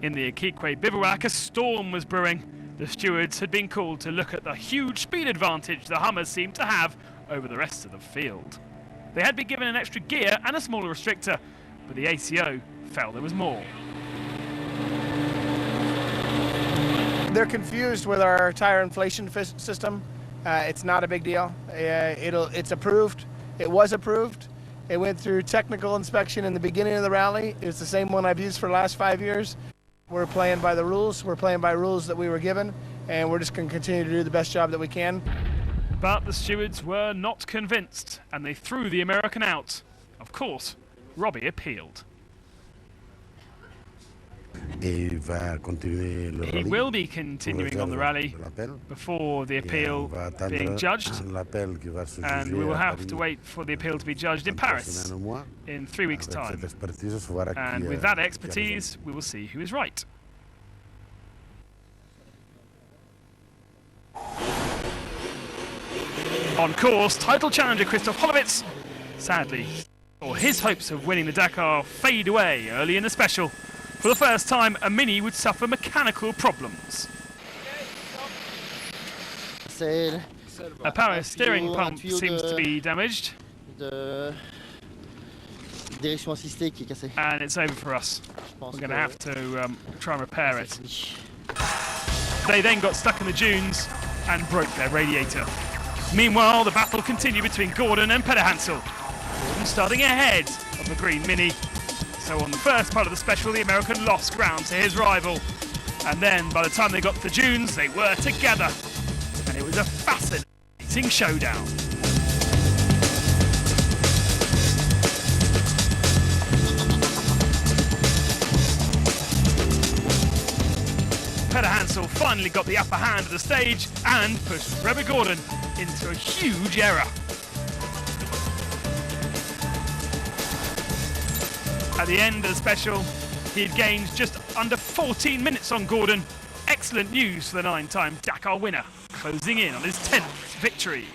In the Iquique bivouac, a storm was brewing. The stewards had been called to look at the huge speed advantage the Hummers seemed to have over the rest of the field. They had been given an extra gear and a smaller restrictor, but the ACO felt there was more. They're confused with our tire inflation system. It's not a big deal. It's approved. It was approved. It went through technical inspection in the beginning of the rally. It's the same one I've used for the last 5 years. We're playing by the rules. We're playing by rules that we were given, and we're just going to continue to do the best job that we can. But the stewards were not convinced, and they threw the American out. Of course, Robbie appealed. He will be continuing on the rally before the appeal being judged, and we will have to wait for the appeal to be judged in Paris in 3 weeks' time. And with that expertise, we will see who is right. On course, title challenger Christoph Hollowitz, sadly, or his hopes of winning the Dakar fade away early in the special. For the first time, a Mini would suffer mechanical problems. A power steering pump seems to be damaged. And it's over for us. We're going to have to try and repair it. They then got stuck in the dunes and broke their radiator. Meanwhile, the battle continued between Gordon and Peter Hansel. Gordon starting ahead of the green Mini. So on the first part of the special, the American lost ground to his rival. And then, by the time they got to the dunes, they were together. And it was a fascinating showdown. Peter Hansel finally got the upper hand of the stage and pushed Rebbe Gordon into a huge error. At the end of the special, he had gained just under 14 minutes on Gordon. Excellent news for the 9-time Dakar winner, closing in on his 10th victory.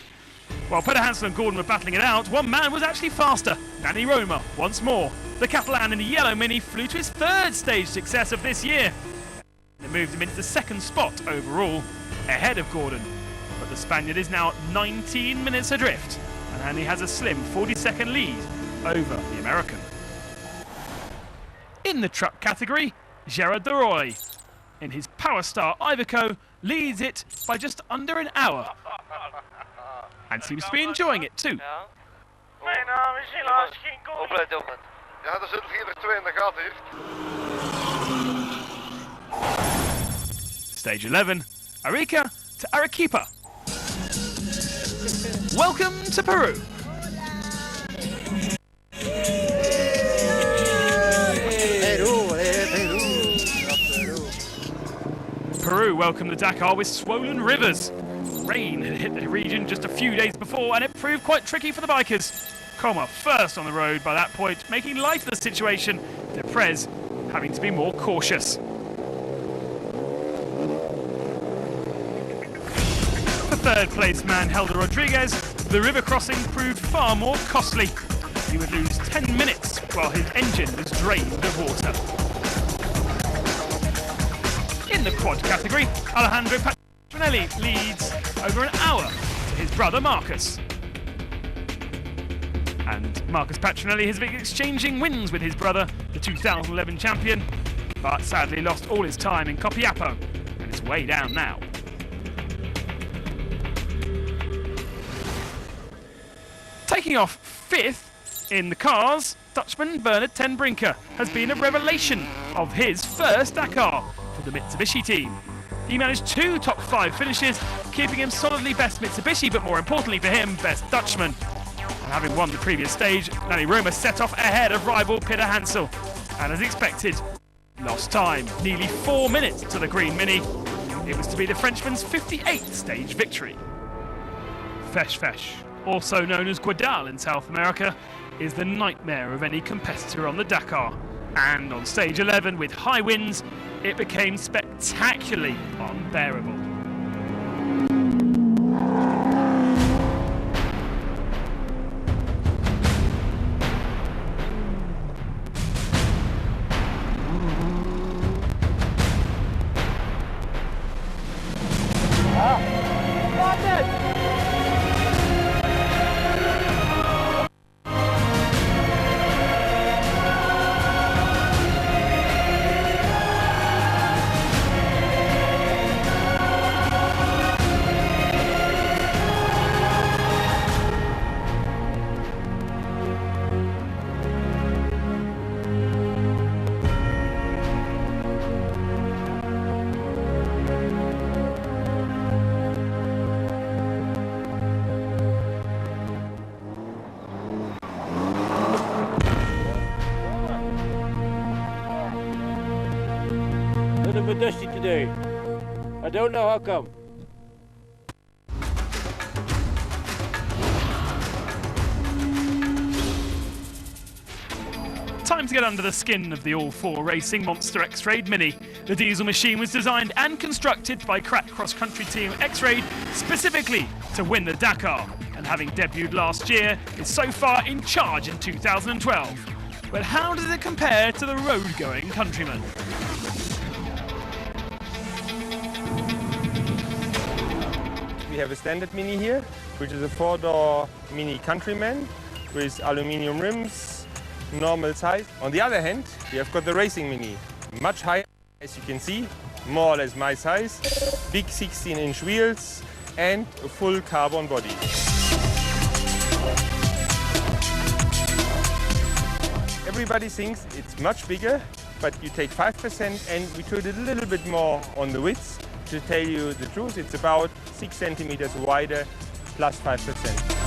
While Peter Hansel and Gordon were battling it out, one man was actually faster, Danny Roma, once more. The Catalan in the yellow Mini flew to his 3rd stage success of this year. It moved him into the 2nd spot overall, ahead of Gordon. But the Spaniard is now 19 minutes adrift, and he has a slim 40-second lead over the American. In the truck category, Gerard Deroy, in his Power Star Iveco, leads it by just under an hour. And seems to be enjoying it too. Stage 11, Arica to Arequipa. Welcome to Peru. Peru welcomed the Dakar with swollen rivers. Rain had hit the region just a few days before, and it proved quite tricky for the bikers. Coma first on the road by that point, making light of the situation, Deprez having to be more cautious. For 3rd place man Helder Rodriguez, the river crossing proved far more costly. He would lose 10 minutes while his engine was drained of water. In the quad category, Alejandro Petronelli leads over an hour to his brother Marcus. And Marcus Petronelli has been exchanging wins with his brother, the 2011 champion, but sadly lost all his time in Copiapo, and is way down now. Taking off 5th in the cars, Dutchman Bernard ten Brinker has been a revelation of his first Dakar for the Mitsubishi team. He managed 2 top 5 finishes, keeping him solidly best Mitsubishi, but more importantly for him, best Dutchman. And having won the previous stage, Danny Roma set off ahead of rival Peter Hansel, and as expected, lost time, nearly 4 minutes to the green Mini. It was to be the Frenchman's 58th stage victory. Fesh Fesh, also known as Guadal in South America, is the nightmare of any competitor on the Dakar. And on stage 11, with high winds, it became spectacularly unbearable. dusty today. I don't know how come. Time to get under the skin of the all-4 racing monster X-Raid Mini. The diesel machine was designed and constructed by crack cross-country team X-Raid specifically to win the Dakar, and having debuted last year, is so far in charge in 2012. But how does it compare to the road-going Countryman? We have a standard Mini here, which is a 4-door Mini Countryman with aluminium rims, normal size. On the other hand, we have got the Racing Mini, much higher, as you can see, more or less my size, big 16-inch wheels and a full carbon body. Everybody thinks it's much bigger, but you take 5% and we put a little bit more on the width. To tell you the truth, it's about 6 centimeters wider, plus 5%.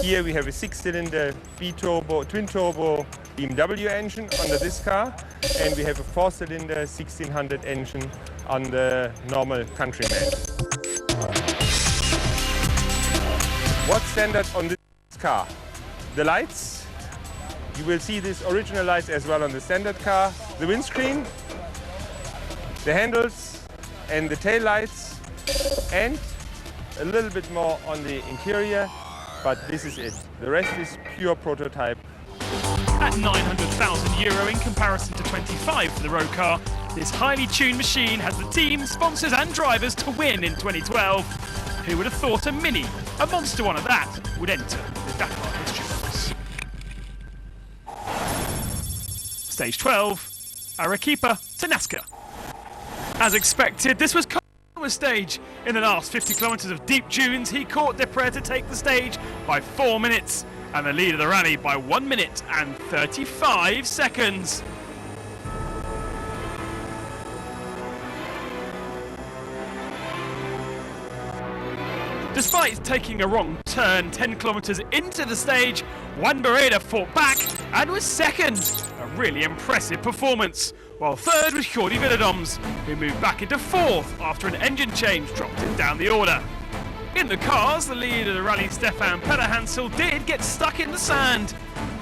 Here we have a 6-cylinder B-turbo, twin-turbo BMW engine under this car, and we have a 4-cylinder 1600 engine on the normal Countryman. What's standard on this car? The lights. You will see these original lights as well on the standard car. The windscreen, the handles and the tail lights, and a little bit more on the interior. But this is it. The rest is pure prototype. At €900,000 in comparison to 25 for the road car, this highly tuned machine has the team, sponsors and drivers to win in 2012. Who would have thought a Mini, a monster one of that, would enter the Dakar history books? Stage 12, Arequipa to Nazca. As expected, this was stage. In the last 50 kilometres of deep dunes, he caught Dakar to take the stage by 4 minutes and the lead of the rally by 1 minute and 35 seconds. Despite taking a wrong turn 10 kilometres into the stage, Juan Barreda fought back and was second. A really impressive performance. While third was Jordi Villadoms, who moved back into fourth after an engine change dropped him down the order. In the cars, the lead of the rally, Stefan Pederhansel, did get stuck in the sand.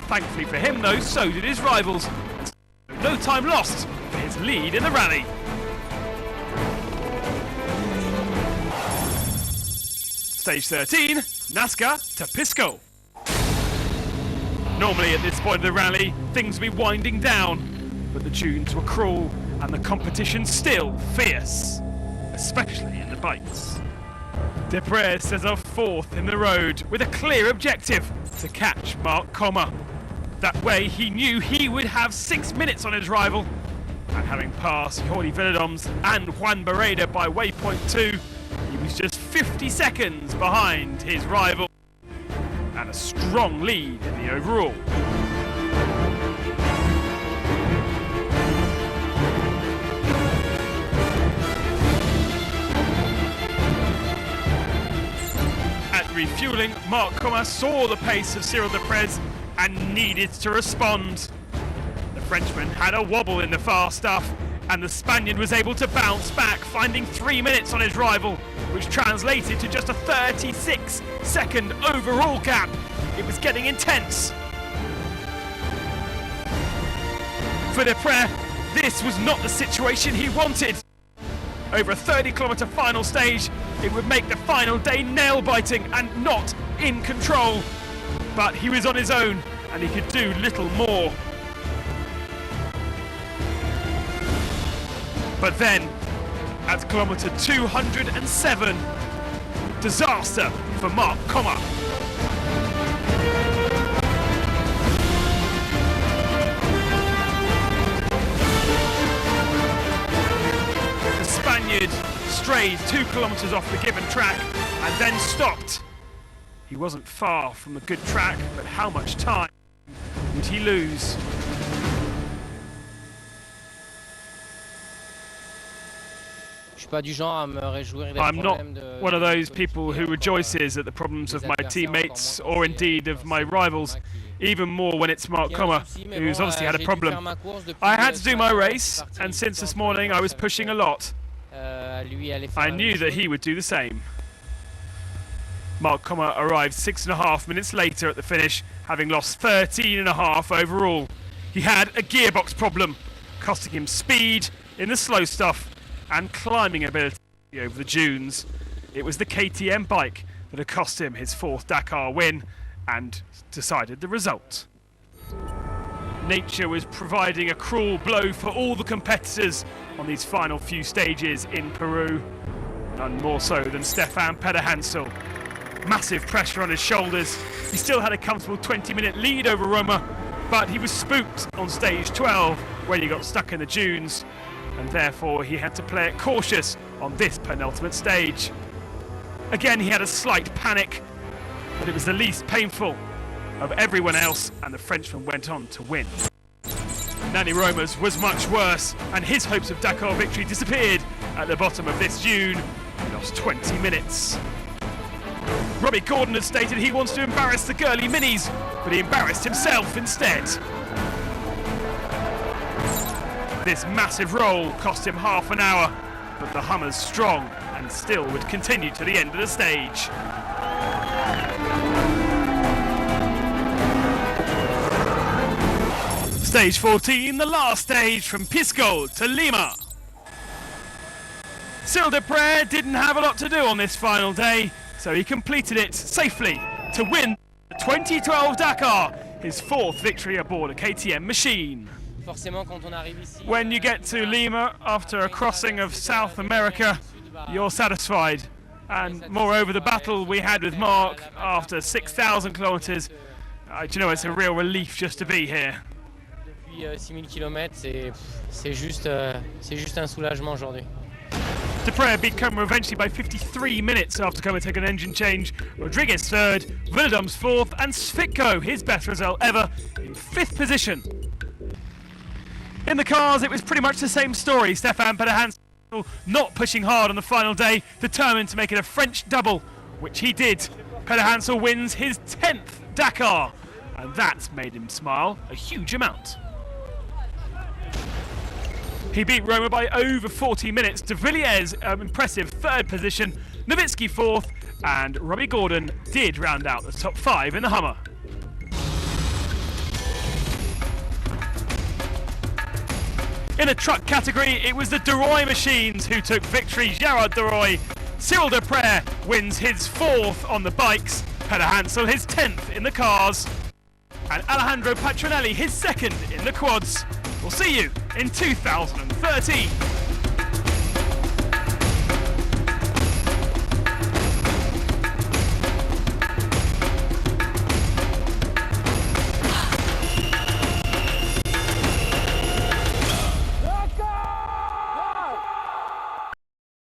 Thankfully for him though, so did his rivals. No time lost for his lead in the rally. Stage 13, Nazca to Pisco. Normally at this point of the rally, things would be winding down. But the dunes were cruel and the competition still fierce, especially in the bites. Dakar says off fourth in the road with a clear objective to catch Mark Kommer. That way he knew he would have 6 minutes on his rival, and having passed Jordi Villadoms and Juan Barreda by waypoint 2, he was just 50 seconds behind his rival and a strong lead in the overall. Refueling, Mark Kommer saw the pace of Cyril Deprez and needed to respond. The Frenchman had a wobble in the fast stuff, and the Spaniard was able to bounce back, finding 3 minutes on his rival, which translated to just a 36-second overall gap. It was getting intense. For Deprez, this was not the situation he wanted. Over a 30-kilometre final stage, it would make the final day nail-biting and not in control. But he was on his own, and he could do little more. But then, at kilometre 207, disaster for Mark Kommer. Strayed 2 kilometres off the given track and then stopped. He wasn't far from the good track, but how much time would he lose? I'm not one of those people who rejoices at the problems of my teammates or indeed of my rivals. even more when it's Mark Kommer, who's obviously had a problem. I had to do my race, and since this morning I was pushing a lot. I knew that he would do the same. Mark Kommer arrived 6.5 minutes later at the finish, having lost 13.5 overall. He had a gearbox problem, costing him speed in the slow stuff and climbing ability over the dunes. It was the KTM bike that had cost him his 4th Dakar win and decided the result. Nature was providing a cruel blow for all the competitors on these final few stages in Peru, none more so than Stefan Pederhansel. Massive pressure on his shoulders. He still had a comfortable 20-minute lead over Roma, but he was spooked on stage 12 when he got stuck in the dunes, and therefore he had to play it cautious on this penultimate stage. Again, he had a slight panic, but it was the least painful of everyone else, and the Frenchman went on to win. Nani Roma's was much worse, and his hopes of Dakar victory disappeared at the bottom of this dune. He lost 20 minutes. Robbie Gordon had stated he wants to embarrass the girly minis, but he embarrassed himself instead. This massive roll cost him half an hour, but the Hummer's strong and still would continue to the end of the stage. Stage 14, the last stage from Pisco to Lima. Cyril Desprez didn't have a lot to do on this final day, so he completed it safely to win the 2012 Dakar, his 4th victory aboard a KTM machine. When you get to Lima after a crossing of South America, you're satisfied. And moreover, the battle we had with Mark after 6,000 kilometers, you know, it's a real relief just to be here. Depuis 6000 km, c'est juste un soulagement aujourd'hui. Desprez beat Kommer eventually by 53 minutes after Kommer took an engine change. Rodriguez 3rd, Villedom's 4th, and Svitko, his best result ever, in 5th position. In the cars, it was pretty much the same story. Stefan Pederhansel not pushing hard on the final day, determined to make it a French double, which he did. Pederhansel wins his 10th Dakar, and that's made him smile a huge amount. He beat Roma by over 40 minutes. De Villiers, impressive 3rd position, Nowitzki 4th, and Robbie Gordon did round out the top 5 in the Hummer. In the truck category, it was the Deroy machines who took victory. Gerard Deroy, Cyril Desprez wins his 4th on the bikes, Pederhansel his 10th in the cars, and Alejandro Patronelli his 2nd in the quads. We'll see you in 2013.